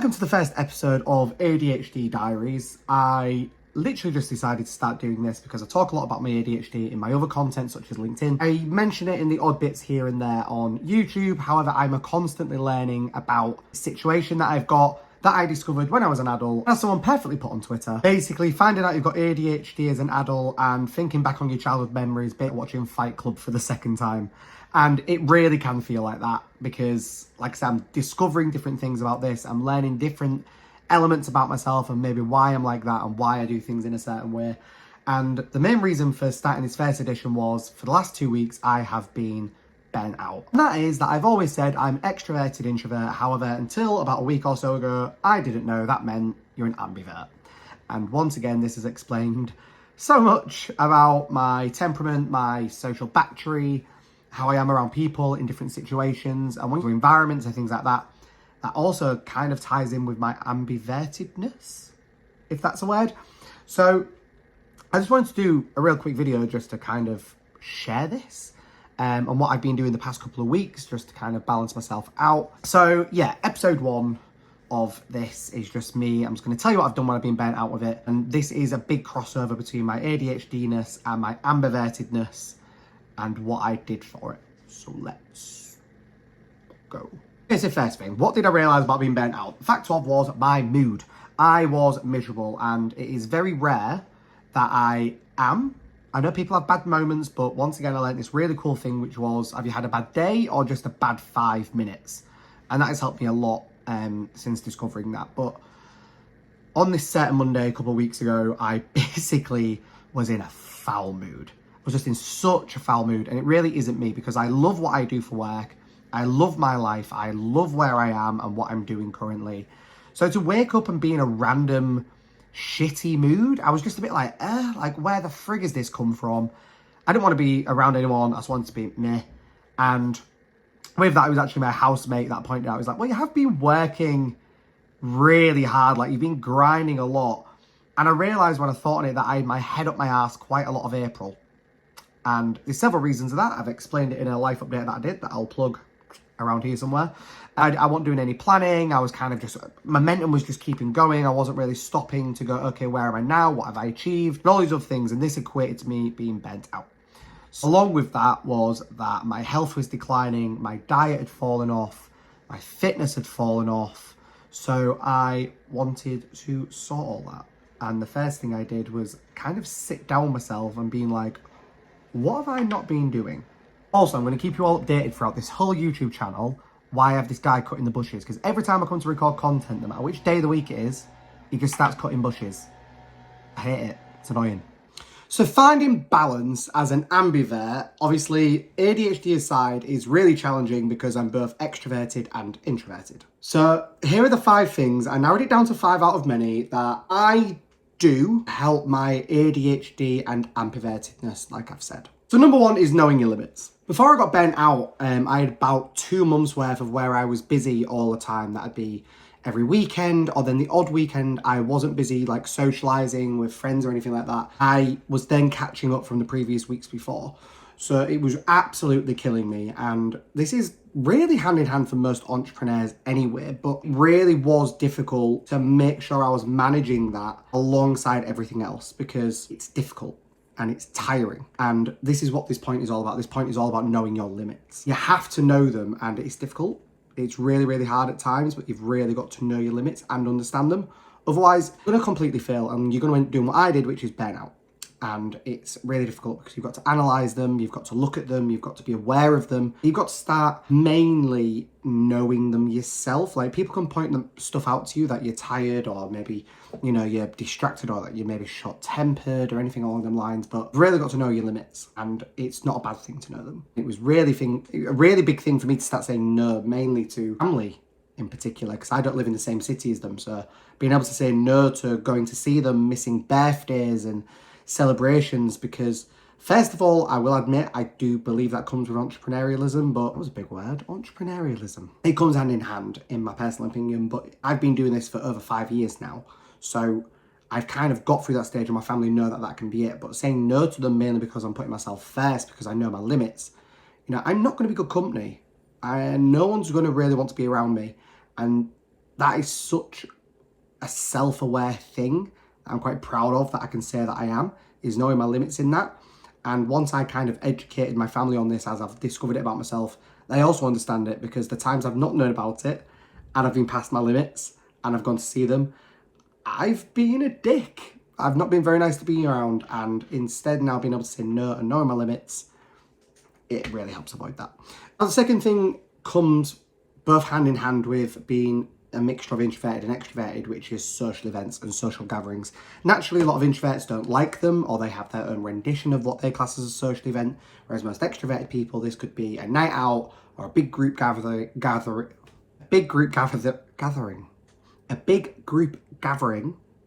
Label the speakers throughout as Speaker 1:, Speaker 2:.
Speaker 1: Welcome to the first episode of ADHD Diaries. I literally just decided to start doing this because I talk a lot about my ADHD in my other content such as LinkedIn. I mention it in the odd bits here and there on YouTube. However, I'm constantly learning about the situation that I've got that I discovered when I was an adult. As someone perfectly put on Twitter, basically finding out you've got ADHD as an adult and thinking back on your childhood memories, bit watching Fight Club for the second time. And it really can feel like that because, like I said, I'm discovering different things about this. I'm learning different elements about myself and maybe why I'm like that and why I do things in a certain way. And the main reason for starting this first edition was for the last 2 weeks, I have been burnt out. And that is that I've always said I'm extroverted introvert. However, until about a week or so ago, I didn't know that meant you're an ambivert. And once again, this has explained so much about my temperament, my social battery, how I am around people in different situations and when environments and things like that. That also kind of ties in with my ambivertedness, if that's a word. So I just wanted to do a real quick video just to kind of share this and what I've been doing the past couple of weeks just to kind of balance myself out. So yeah, episode 1 of this is just me. I'm just going to tell you what I've done when I've been burnt out with it. And this is a big crossover between my ADHD-ness and my ambivertedness and what I did for it. So let's go. Here's the first thing. What did I realise about being burnt out? The fact of was my mood. I was miserable, and it is very rare that I am. I know people have bad moments, but once again, I learned this really cool thing, which was, have you had a bad day or just a bad 5 minutes? And that has helped me a lot since discovering that. But on this certain Monday a couple of weeks ago, I basically was in a foul mood. I was just in such a foul mood, and it really isn't me because I love what I do for work. I love my life. I love where I am and what I'm doing currently. So to wake up and be in a random shitty mood, I was just a bit like where the frig has this come from? I didn't want to be around anyone. I just wanted to be meh. And with that, it was actually my housemate that pointed out. He was like, well, you have been working really hard. Like, you've been grinding a lot. And I realised when I thought on it that I had my head up my ass quite a lot of April. And there's several reasons of that. I've explained it in a life update that I did that I'll plug around here somewhere. I wasn't doing any planning. I was kind of just, momentum was just keeping going. I wasn't really stopping to go, okay, where am I now? What have I achieved? And all these other things. And this equated to me being burnt out. So along with that was that my health was declining. My diet had fallen off. My fitness had fallen off. So I wanted to sort all that. And the first thing I did was kind of sit down myself and being like, what have I not been doing? Also, I'm going to keep you all updated throughout this whole YouTube channel why I have this guy cutting the bushes. Because every time I come to record content, no matter which day of the week it is, he just starts cutting bushes. I hate it. It's annoying. So finding balance as an ambivert, obviously ADHD aside, is really challenging because I'm both extroverted and introverted. So here are the 5 things. I narrowed it down to 5 out of many that I do help my ADHD and ambivertedness, like I've said. So number 1 is knowing your limits. Before I got burnt out, I had about 2 months worth of where I was busy all the time. That'd be every weekend, or then the odd weekend I wasn't busy, like socializing with friends or anything like that. I was then catching up from the previous weeks before. So it was absolutely killing me. And this is really hand in hand for most entrepreneurs anyway, but really was difficult to make sure I was managing that alongside everything else because it's difficult. And it's tiring. And this is what this point is all about. This point is all about knowing your limits. You have to know them, and it's difficult. It's really, really hard at times, but you've really got to know your limits and understand them. Otherwise, you're going to completely fail, and you're going to end up doing what I did, which is burnout. And it's really difficult because you've got to analyze them, you've got to look at them, you've got to be aware of them. You've got to start mainly knowing them yourself. Like, people can point them stuff out to you that you're tired or maybe, you know, you're distracted or that you're maybe short-tempered or anything along them lines, but you've really got to know your limits, and it's not a bad thing to know them. It was a really big thing for me to start saying no, mainly to family in particular, because I don't live in the same city as them. So being able to say no to going to see them, missing birthdays and celebrations, because first of all, I will admit, I do believe that comes with entrepreneurialism, but that was a big word, entrepreneurialism. It comes hand in hand, in my personal opinion, but I've been doing this for over 5 years now. So I've kind of got through that stage and my family know that that can be it. But saying no to them mainly because I'm putting myself first, because I know my limits, you know, I'm not going to be good company. And no one's going to really want to be around me. And that is such a self-aware thing that I'm quite proud of, that I can say that I am, is knowing my limits in that. And once I kind of educated my family on this, as I've discovered it about myself, they also understand it, because the times I've not known about it and I've been past my limits and I've gone to see them, I've been a dick. I've not been very nice to be around, and instead now being able to say no and knowing my limits, it really helps avoid that. Now, the second thing comes both hand in hand with being a mixture of introverted and extroverted, which is social events and social gatherings. Naturally, a lot of introverts don't like them, or they have their own rendition of what they class as a social event, whereas most extroverted people, this could be a night out or a big group gathering.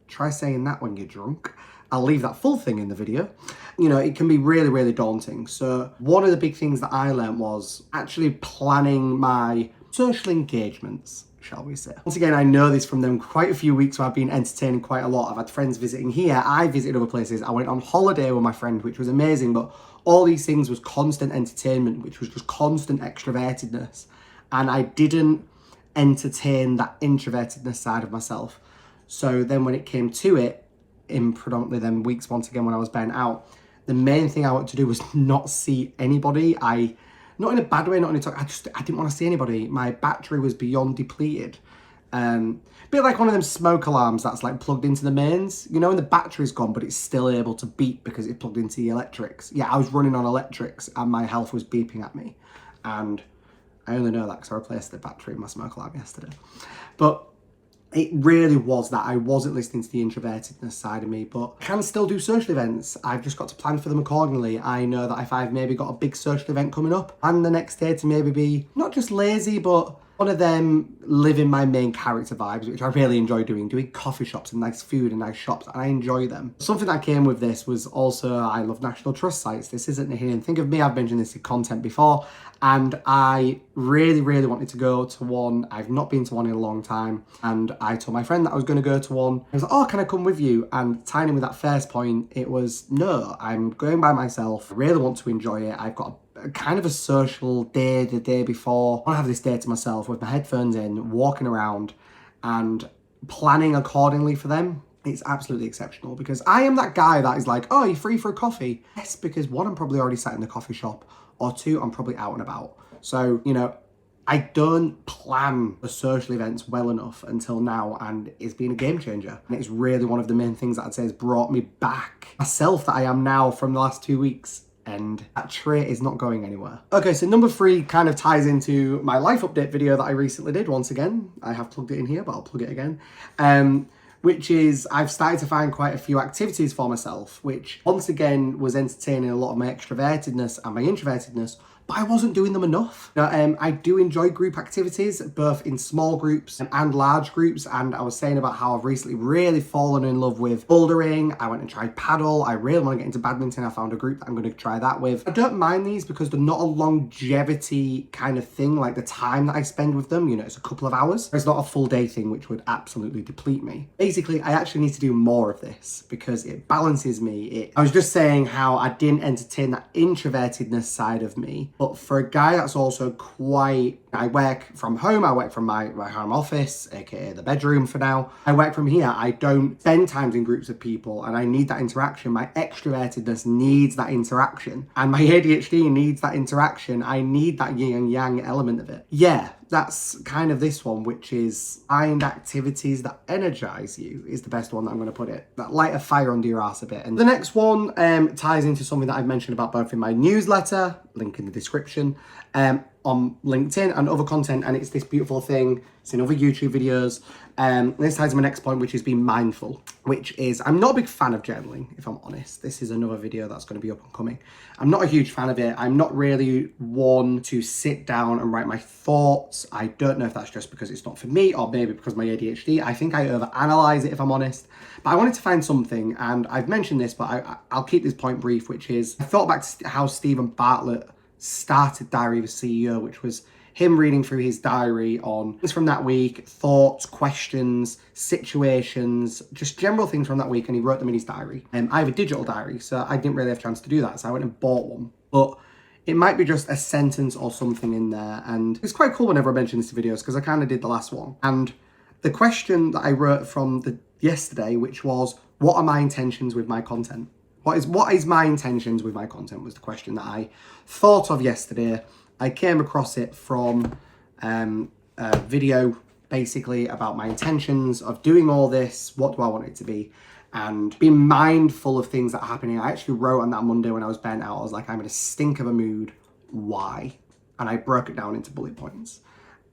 Speaker 1: Try saying that when you're drunk. I'll leave that full thing in the video. You know, it can be really, really daunting. So one of the big things that I learned was actually planning my social engagements, shall we say. Once again, I know this from them quite a few weeks where I've been entertaining quite a lot. I've had friends visiting here. I visited other places. I went on holiday with my friend, which was amazing. But all these things was constant entertainment, which was just constant extrovertedness. And I didn't entertain that introvertedness side of myself. So then when it came to it, in predominantly them weeks, once again, when I was burnt out, the main thing I wanted to do was not see anybody. Not in a bad way, not in a talk, I didn't want to see anybody. My battery was beyond depleted. Bit like one of them smoke alarms that's like plugged into the mains, you know, and the battery's gone, but it's still able to beep because it's plugged into the electrics. Yeah, I was running on electrics and my health was beeping at me. And I only know that because I replaced the battery in my smoke alarm yesterday. But it really was that I wasn't listening to the introvertedness side of me, but I can still do social events. I've just got to plan for them accordingly. I know that if I've maybe got a big social event coming up, and the next day to maybe be not just lazy, but one of them living my main character vibes, which I really enjoy doing coffee shops and nice food and nice shops, and I enjoy them. Something that came with this was also, I love National Trust sites. This isn't a hidden thing of me. I've mentioned this in content before, and I really, really wanted to go to one. I've not been to one in a long time, and I told my friend that I was going to go to one. I was like, oh, can I come with you? And tying in with that first point, it was, no, I'm going by myself. I really want to enjoy it. I've got kind of a social day the day before. I want to have this day to myself with my headphones in, walking around and planning accordingly for them. It's absolutely exceptional, because I am that guy that is like, oh, you're free for a coffee? Yes, because one, I'm probably already sat in the coffee shop, or two, I'm probably out and about. So, you know, I don't plan the social events well enough until now, and it's been a game changer. And it's really one of the main things that I'd say has brought me back myself that I am now from the last 2 weeks. And that trait is not going anywhere. Okay, so number 3 kind of ties into my life update video that I recently did. Once again, I have plugged it in here, but I'll plug it again. Which is, I've started to find quite a few activities for myself, which once again was entertaining a lot of my extrovertedness and my introvertedness, but I wasn't doing them enough. Now, I do enjoy group activities, both in small groups and large groups. And I was saying about how I've recently really fallen in love with bouldering. I went and tried paddle. I really want to get into badminton. I found a group that I'm going to try that with. I don't mind these because they're not a longevity kind of thing, like the time that I spend with them. You know, it's a couple of hours. It's not a full day thing, which would absolutely deplete me. Basically, I actually need to do more of this because it balances me. I was just saying how I didn't entertain that introvertedness side of me. But for a guy that's also quite, I work from home, I work from my home office, aka the bedroom for now. I work from here. I don't spend times in groups of people, and I need that interaction. My extrovertedness needs that interaction, and my ADHD needs that interaction. I need that yin and yang element of it. Yeah, that's kind of this one, which is find activities that energize you is the best one that I'm going to put it. That light a fire under your ass a bit. And the next one ties into something that I've mentioned about both in my newsletter, link in the description, on LinkedIn and other content, and it's this beautiful thing. It's in other YouTube videos. This ties to my next point, which is being mindful, which is, I'm not a big fan of journaling, if I'm honest. This is another video that's going to be up and coming. I'm not a huge fan of it. I'm not really one to sit down and write my thoughts. I don't know if that's just because it's not for me, or maybe because of my ADHD. I think I overanalyze it, if I'm honest. But I wanted to find something, and I've mentioned this, but I'll keep this point brief, which is, I thought back to how Stephen Bartlett started Diary of a CEO, which was him reading through his diary on things from that week, thoughts, questions, situations, just general things from that week, and he wrote them in his diary. I have a digital diary, so I didn't really have a chance to do that, so I went and bought one. But it might be just a sentence or something in there, and it's quite cool whenever I mention this in videos, because I kind of did the last one. And the question that I wrote from yesterday, which was, what are my intentions with my content? What is my intentions with my content was the question that I thought of yesterday. I came across it from a video basically about my intentions of doing all this. What do I want it to be? And being mindful of things that are happening. I actually wrote on that Monday when I was burnt out, I was like, I'm in a stink of a mood. Why? And I broke it down into bullet points.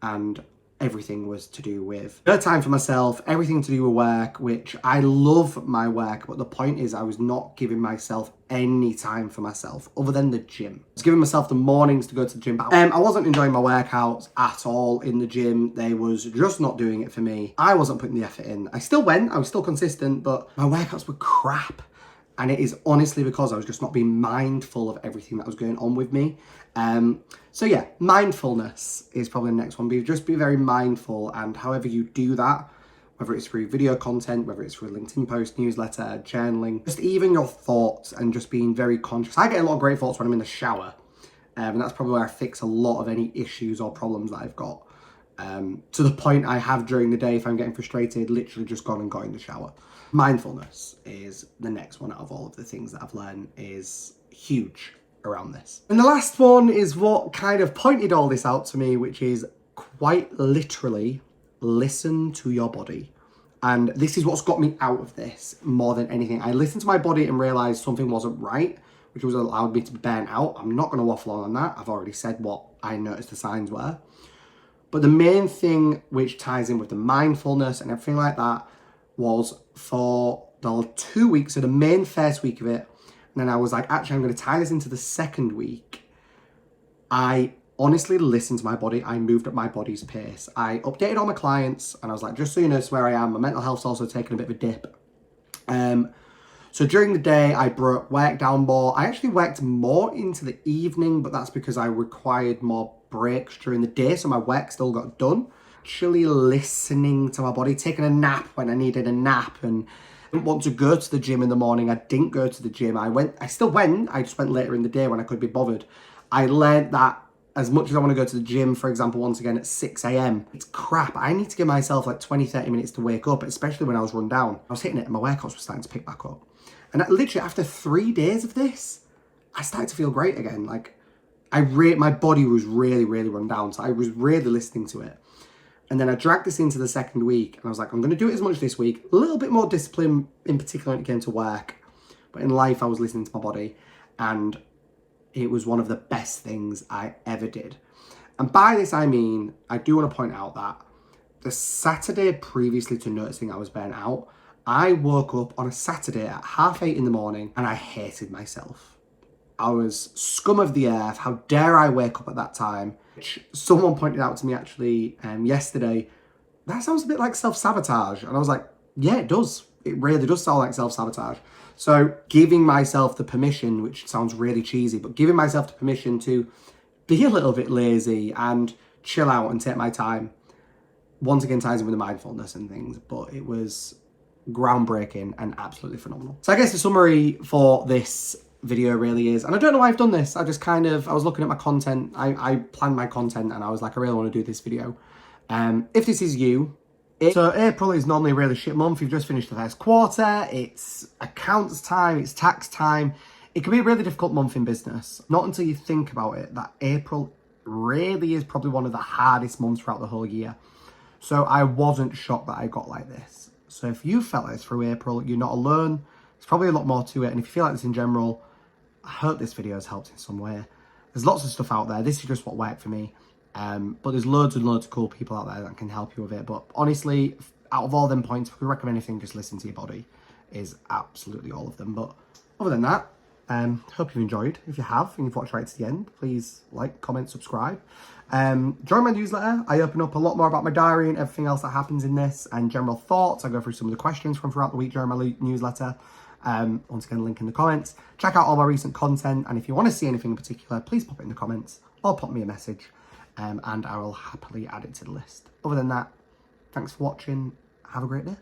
Speaker 1: And everything was to do with no time for myself, everything to do with work, which I love my work, but the point is I was not giving myself any time for myself other than the gym. I was giving myself the mornings to go to the gym, but I wasn't enjoying my workouts at all in the gym. They was just not doing it for me. I wasn't putting the effort in. I still went, I was still consistent, but my workouts were crap. And it is honestly because I was just not being mindful of everything that was going on with me. So yeah, mindfulness is probably the next one. Just be very mindful, and however you do that, whether it's through video content, whether it's through a LinkedIn post, newsletter, journaling, just even your thoughts and just being very conscious. I get a lot of great thoughts when I'm in the shower, and that's probably where I fix a lot of any issues or problems that I've got. To the point I have during the day, if I'm getting frustrated, literally just gone and got in the shower. Mindfulness is the next one out of all of the things that I've learned is huge around this. And the last one is what kind of pointed all this out to me, which is quite literally listen to your body. And this is what's got me out of this more than anything. I listened to my body and realized something wasn't right, which was allowed me to burn out. I'm not going to waffle on that. I've already said what I noticed the signs were. But the main thing which ties in with the mindfulness and everything like that was for the 2 weeks, so the main first week of it, and then I was like, actually, I'm going to tie this into the second week. I honestly listened to my body. I moved at my body's pace. I updated all my clients, and I was like, just so you know, this is where I am. My mental health's also taken a bit of a dip. So during the day, I worked down more. I actually worked more into the evening, but that's because I required more breaks during the day, so my work still got done. Actually listening to my body, taking a nap when I needed a nap, and I didn't want to go to the gym in the morning. I didn't go to the gym. I still went. I just went later in the day when I could be bothered. I learned that as much as I want to go to the gym, for example, once again at 6 a.m, it's crap. I need to give myself like 20-30 minutes to wake up, especially when I was run down. I was hitting it and my workouts were starting to pick back up. And literally after 3 days of this, I started to feel great again. Like my body was really, really run down. So I was really listening to it. And then I dragged this into the second week, and I was like, I'm going to do it as much this week. A little bit more discipline, in particular when it came to work. But in life, I was listening to my body, and it was one of the best things I ever did. And by this, I mean, I do want to point out that the Saturday previously to noticing I was burnt out, I woke up on a Saturday at 8:30 in the morning, and I hated myself. I was scum of the earth. How dare I wake up at that time? Which someone pointed out to me actually yesterday. That sounds a bit like self-sabotage. And I was like, yeah, it does. It really does sound like self-sabotage. So giving myself the permission, which sounds really cheesy, but giving myself the permission to be a little bit lazy and chill out and take my time, once again ties in with the mindfulness and things. But it was groundbreaking and absolutely phenomenal. So I guess the summary for this video really is, and I don't know why I've done this, I was looking at my content, I planned my content and I was like, I really want to do this video. If this is you, so April is normally a really shit month. You've just finished the first quarter, it's accounts time, it's tax time. It can be a really difficult month in business. Not until you think about it, that April really is probably one of the hardest months throughout the whole year. So I wasn't shocked that I got like this. So if you felt like this through April, you're not alone. There's probably a lot more to it. And if you feel like this in general, I hope this video has helped in some way. There's lots of stuff out there. This is just what worked for me. But there's loads and loads of cool people out there that can help you with it. But honestly, out of all them points, if we recommend anything, just listen to your body is absolutely all of them. But other than that, hope you've enjoyed. If you have and you've watched right to the end, please like, comment, subscribe. Join my newsletter. I open up a lot more about my diary and everything else that happens in this and general thoughts. I go through some of the questions from throughout the week during my newsletter. Once again, link in the comments. Check out all my recent content, and if you want to see anything in particular, please pop it in the comments or pop me a message, and I will happily add it to the list. Other than that, thanks for watching. Have a great day.